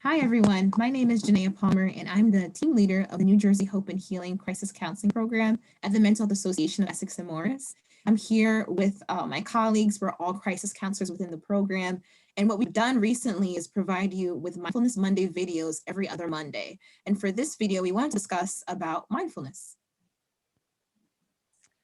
Hi, everyone. My name is Janaea Palmer, and I'm the team leader of the New Jersey Hope and Healing Crisis Counseling Program at the Mental Health Association of Essex and Morris. I'm here with my colleagues. We're all crisis counselors within the program. And what we've done recently is provide you with Mindfulness Monday videos every other Monday. And for this video, we want to discuss about mindfulness.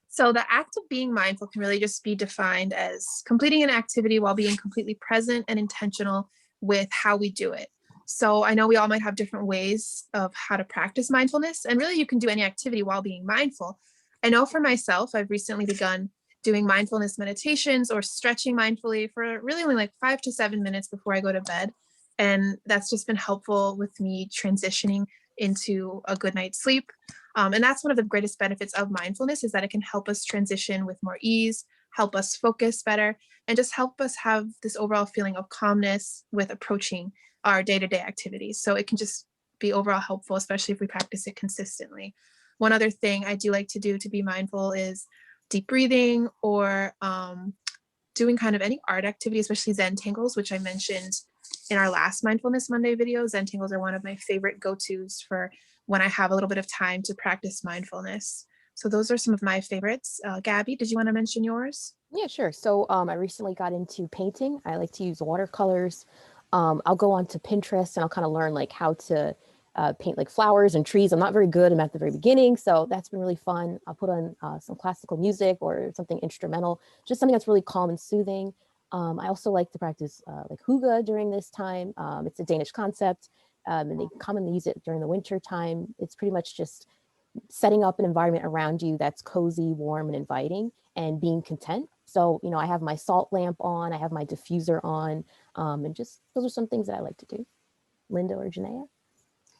So the act of being mindful can really just be defined as completing an activity while being completely present and intentional with how we do it. So I know we all might have different ways of how to practice mindfulness, and really you can do any activity while being mindful. I know for myself, I've recently begun doing mindfulness meditations or stretching mindfully for really only like 5 to 7 minutes before I go to bed. And that's just been helpful with me transitioning into a good night's sleep. And that's one of the greatest benefits of mindfulness, is that it can help us transition with more ease, help us focus better, and just help us have this overall feeling of calmness with approaching our day-to-day activities. So it can just be overall helpful, especially if we practice it consistently. One other thing I do like to do to be mindful is deep breathing, or doing kind of any art activity, especially Zen tangles, which I mentioned in our last Mindfulness Monday video. Zen tangles are one of my favorite go-tos for when I have a little bit of time to practice mindfulness. So those are some of my favorites. Gabby, did you want to mention yours? Yeah, sure. So I recently got into painting. I like to use watercolors. I'll go on to Pinterest and I'll kind of learn like how to paint like flowers and trees. I'm not very good. I'm at the very beginning, so that's been really fun. I'll put on some classical music or something instrumental, just something that's really calm and soothing. I also like to practice like hygge during this time. It's a Danish concept, and they commonly use it during the winter time. It's pretty much just setting up an environment around you that's cozy, warm, and inviting, and being content. So, I have my salt lamp on, I have my diffuser on, and just those are some things that I like to do. Linda or Janaea?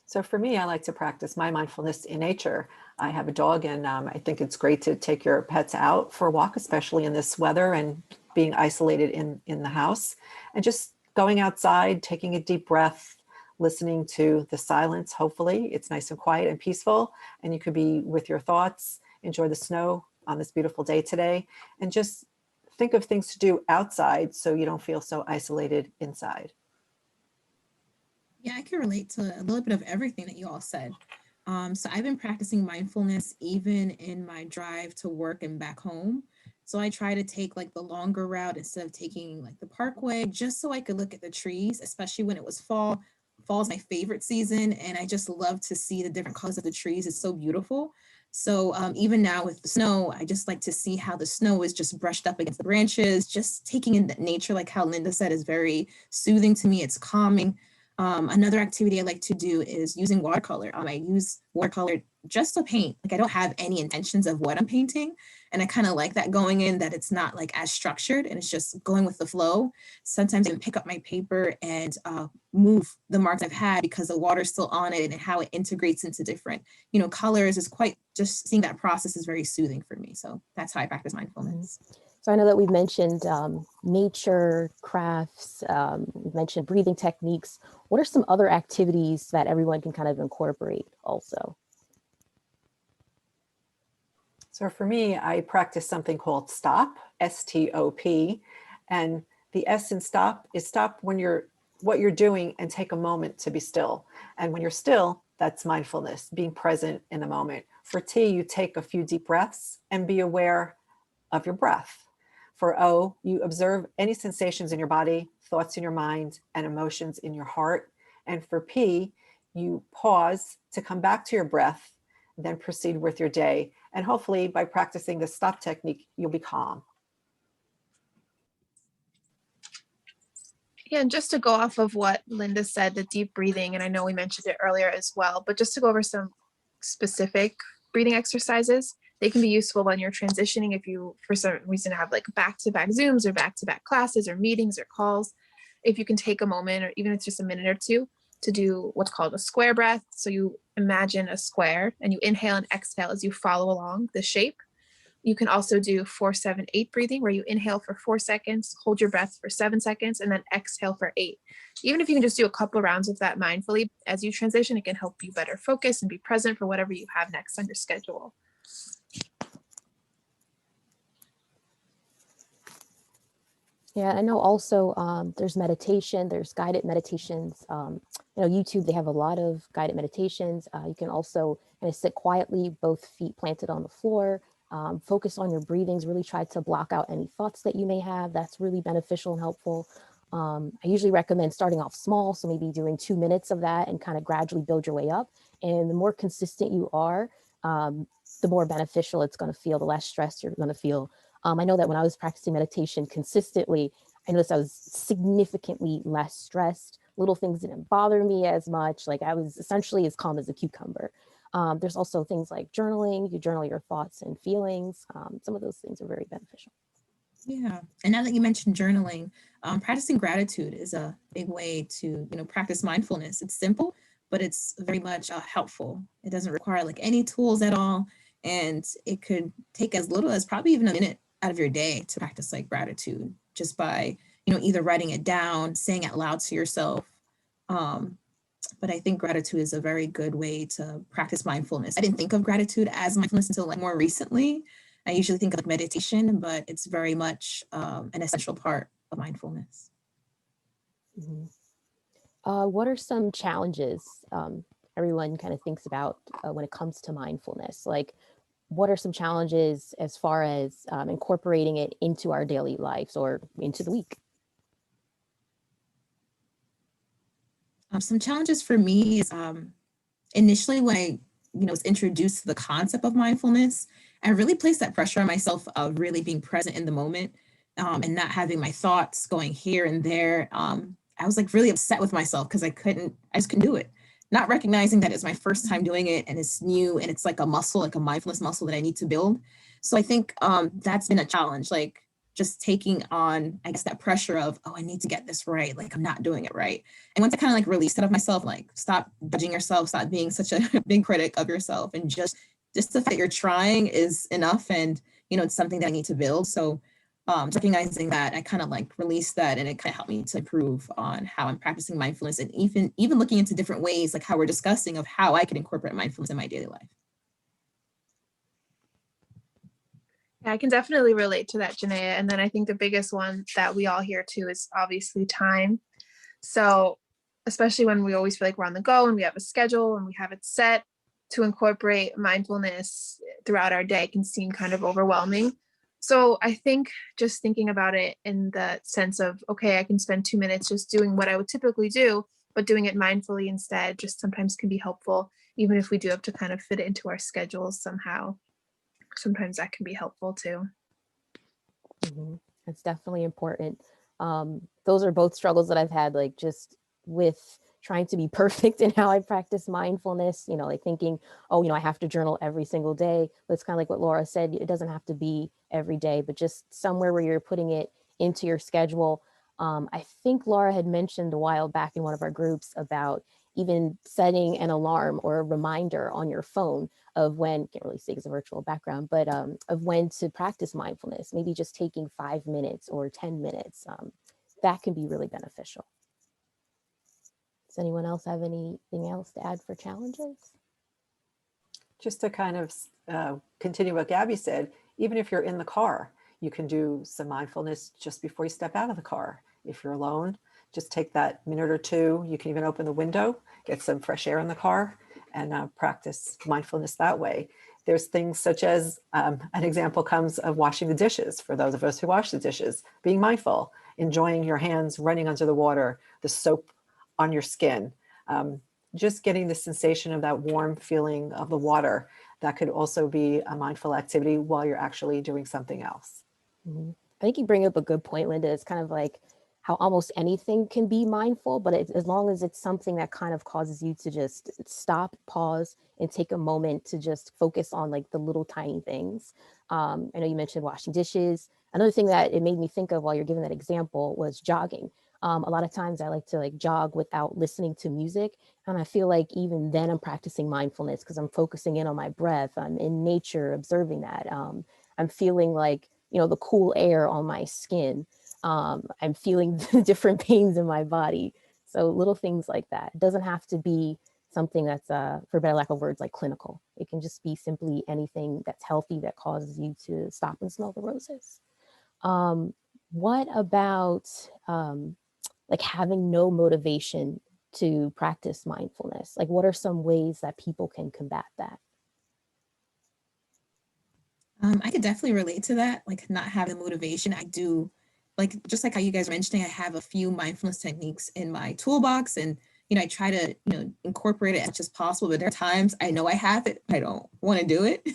So for me, I like to practice my mindfulness in nature. I have a dog, and I think it's great to take your pets out for a walk, especially in this weather and being isolated in the house, and just going outside, taking a deep breath, listening to the silence. Hopefully it's nice and quiet and peaceful, and you could be with your thoughts, enjoy the snow on this beautiful day today, and just think of things to do outside so you don't feel so isolated inside. Yeah, I can relate to a little bit of everything that you all said. So I've been practicing mindfulness even in my drive to work and back home. So I try to take like the longer route instead of taking like the parkway, just so I could look at the trees, especially when it was fall. Fall is my favorite season, and I just love to see the different colors of the trees. It's so beautiful. So even now with the snow, I just like to see how the snow is just brushed up against the branches. Just taking in that nature, like how Linda said, is very soothing to me. It's calming. Another activity I like to do is using watercolor. I use watercolor just to paint. Like I don't have any intentions of what I'm painting. And I kind of like that going in, that it's not like as structured and it's just going with the flow. Sometimes I can pick up my paper and move the marks I've had because the water's still on it, and how it integrates into different, colors is quite, just seeing that process is very soothing for me. So that's how I practice mindfulness. So I know that we've mentioned nature, crafts, we've mentioned breathing techniques. What are some other activities that everyone can kind of incorporate also? So for me, I practice something called stop, S-T-O-P. And the S in stop is stop when you're what you're doing and take a moment to be still. And when you're still, that's mindfulness, being present in the moment. For T, you take a few deep breaths and be aware of your breath. For O, you observe any sensations in your body, thoughts in your mind, and emotions in your heart. And for P, you pause to come back to your breath, then proceed with your day. And hopefully by practicing the stop technique, you'll be calm. Yeah, and just to go off of what Linda said, the deep breathing, and I know we mentioned it earlier as well, but just to go over some specific breathing exercises, they can be useful when you're transitioning if you, for some reason, have like back-to-back Zooms or back-to-back classes or meetings or calls. If you can take a moment, or even if it's just a minute or two, to do what's called a square breath. So you imagine a square and you inhale and exhale as you follow along the shape. You can also do 4-7-8 breathing, where you inhale for 4 seconds, hold your breath for 7 seconds, and then exhale for 8. Even if you can just do a couple of rounds of that mindfully as you transition, it can help you better focus and be present for whatever you have next on your schedule. Yeah, I know also there's meditation, there's guided meditations. YouTube, they have a lot of guided meditations. You can also kind of sit quietly, both feet planted on the floor, focus on your breathings, really try to block out any thoughts that you may have. That's really beneficial and helpful. I usually recommend starting off small, so maybe doing 2 minutes of that and kind of gradually build your way up. And the more consistent you are, the more beneficial it's going to feel, the less stress you're going to feel. I know that when I was practicing meditation consistently, I noticed I was significantly less stressed. Little things didn't bother me as much. Like I was essentially as calm as a cucumber. There's also things like journaling. You journal your thoughts and feelings. Some of those things are very beneficial. Yeah. And now that you mentioned journaling, practicing gratitude is a big way to, practice mindfulness. It's simple, but it's very much helpful. It doesn't require like any tools at all. And it could take as little as probably even a minute out of your day to practice like gratitude just by, either writing it down, saying it loud to yourself. Um, but I think gratitude is a very good way to practice mindfulness. I didn't think of gratitude as mindfulness until like more recently. I usually think of like meditation, but it's very much an essential part of mindfulness. Mhm. What are some challenges everyone kind of thinks about when it comes to mindfulness? Like, what are some challenges as far as incorporating it into our daily lives or into the week? Some challenges for me is initially when I was introduced to the concept of mindfulness, I really placed that pressure on myself of really being present in the moment, and not having my thoughts going here and there. I was like really upset with myself because I just couldn't do it, not recognizing that it's my first time doing it and it's new and it's like a muscle, like a mindfulness muscle that I need to build. So I think that's been a challenge, like just taking on, I guess, that pressure of, oh, I need to get this right, like I'm not doing it right. And once I kind of like released it of myself, like stop judging yourself, stop being such a big critic of yourself, and just the fact that you're trying is enough. And it's something that I need to build. So recognizing that, I kind of like released that, and it kind of helped me to improve on how I'm practicing mindfulness, and even looking into different ways, like how we're discussing, of how I can incorporate mindfulness in my daily life. Yeah, I can definitely relate to that, Janaea. And then I think the biggest one that we all hear too is obviously time. So especially when we always feel like we're on the go and we have a schedule and we have it set, to incorporate mindfulness throughout our day can seem kind of overwhelming. So I think just thinking about it in the sense of, okay, I can spend 2 minutes just doing what I would typically do, but doing it mindfully instead just sometimes can be helpful, even if we do have to kind of fit it into our schedules somehow. Sometimes that can be helpful too. Mhm. That's definitely important. Those are both struggles that I've had, like just with trying to be perfect in how I practice mindfulness, like thinking, oh, I have to journal every single day. But it's kind of like what Laura said, it doesn't have to be every day, but just somewhere where you're putting it into your schedule. I think Laura had mentioned a while back in one of our groups about even setting an alarm or a reminder on your phone of when, can't really see it's a virtual background, but of when to practice mindfulness, maybe just taking 5 minutes or 10 minutes. That can be really beneficial. Does anyone else have anything else to add for challenges? Just to kind of continue what Gabby said, even if you're in the car, you can do some mindfulness just before you step out of the car. If you're alone, just take that minute or two. You can even open the window, get some fresh air in the car, and practice mindfulness that way. There's things such as an example comes of washing the dishes. For those of us who wash the dishes, being mindful, enjoying your hands running under the water, the soap on your skin, just getting the sensation of that warm feeling of the water. That could also be a mindful activity while you're actually doing something else. Mm-hmm. I think you bring up a good point, Linda. It's kind of like how almost anything can be mindful, but as long as it's something that kind of causes you to just stop, pause, and take a moment to just focus on like the little tiny things. I know you mentioned washing dishes. Another thing that it made me think of while you're giving that example was jogging. A lot of times I like to like jog without listening to music. And I feel like even then I'm practicing mindfulness because I'm focusing in on my breath. I'm in nature, observing that. I'm feeling like, the cool air on my skin. I'm feeling the different pains in my body. So little things like that. It doesn't have to be something that's, for better lack of words, like clinical. It can just be simply anything that's healthy that causes you to stop and smell the roses. what about like having no motivation to practice mindfulness? Like, what are some ways that people can combat that? I could definitely relate to that, like not having motivation. I do, like just like how you guys were mentioning, I have a few mindfulness techniques in my toolbox, and I try to incorporate it as much as possible. But there are times I know I have it, I don't want to do it,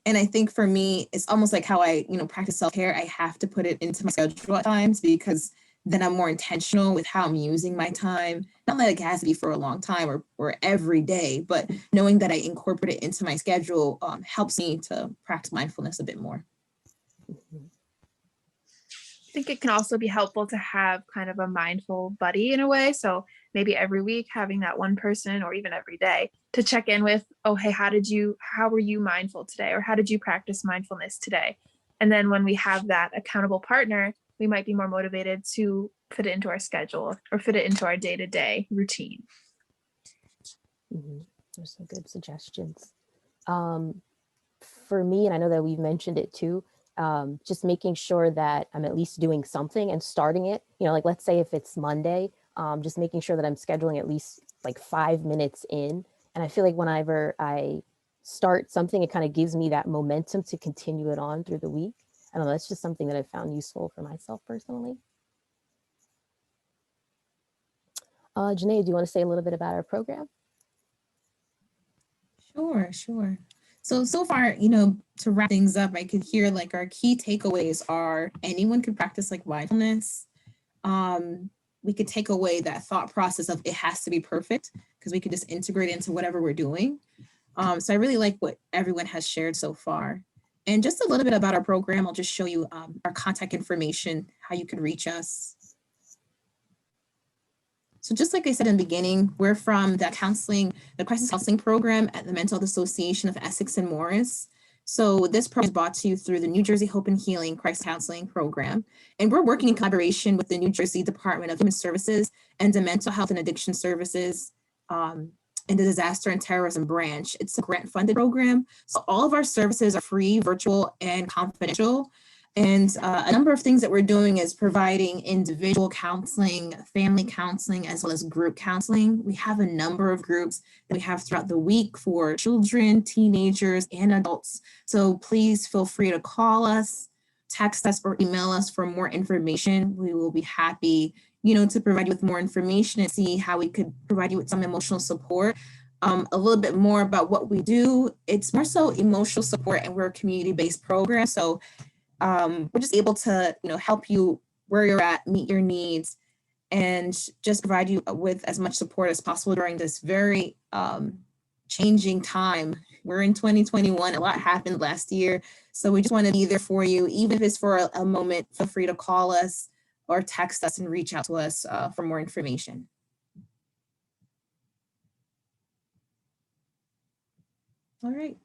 and I think for me, it's almost like how I practice self care. I have to put it into my schedule at times because then I'm more intentional with how I'm using my time. Not that it has to be for a long time or every day, but knowing that I incorporate it into my schedule helps me to practice mindfulness a bit more. Mhm. I think it can also be helpful to have kind of a mindful buddy in a way. So maybe every week having that one person, or even every day, to check in with, oh, hey, how were you mindful today? Or how did you practice mindfulness today? And then when we have that accountable partner, we might be more motivated to fit it into our schedule or fit it into our day-to-day routine. Mhm. Those are good suggestions. Um, for me, and I know that we've mentioned it too, just making sure that I'm at least doing something and starting it. Like let's say if it's Monday, just making sure that I'm scheduling at least like 5 minutes in. And I feel like whenever I start something, it kind of gives me that momentum to continue it on through the week. I don't know, that's just something that I've found useful for myself personally. Janae, do you want to say a little bit about our program? Sure, sure. So far, to wrap things up, I could hear like our key takeaways are anyone can practice like mindfulness. We could take away that thought process of it has to be perfect because we could just integrate it into whatever we're doing. So I really like what everyone has shared so far. And just a little bit about our program, I'll just show you our contact information, how you can reach us. So just like I said in the beginning, we're from the crisis counseling program at the Mental Health Association of Essex and Morris. So this program is brought to you through the New Jersey Hope and Healing Crisis Counseling Program. And we're working in collaboration with the New Jersey Department of Human Services and the Mental Health and Addiction Services and the Disaster and Terrorism Branch. It's a grant-funded program. So all of our services are free, virtual, and confidential. And a number of things that we're doing is providing individual counseling, family counseling, as well as group counseling. We have a number of groups that we have throughout the week for children, teenagers, and adults. So please feel free to call us, text us, or email us for more information. We will be happy, to provide you with more information and see how we could provide you with some emotional support. A little bit more about what we do. It's more so emotional support, and we're a community-based program. So we're just able to, help you where you're at, meet your needs, and just provide you with as much support as possible during this very changing time. We're in 2021. A lot happened last year. So we just want to be there for you. Even if it's for a moment, feel free to call us or text us and reach out to us for more information. All right.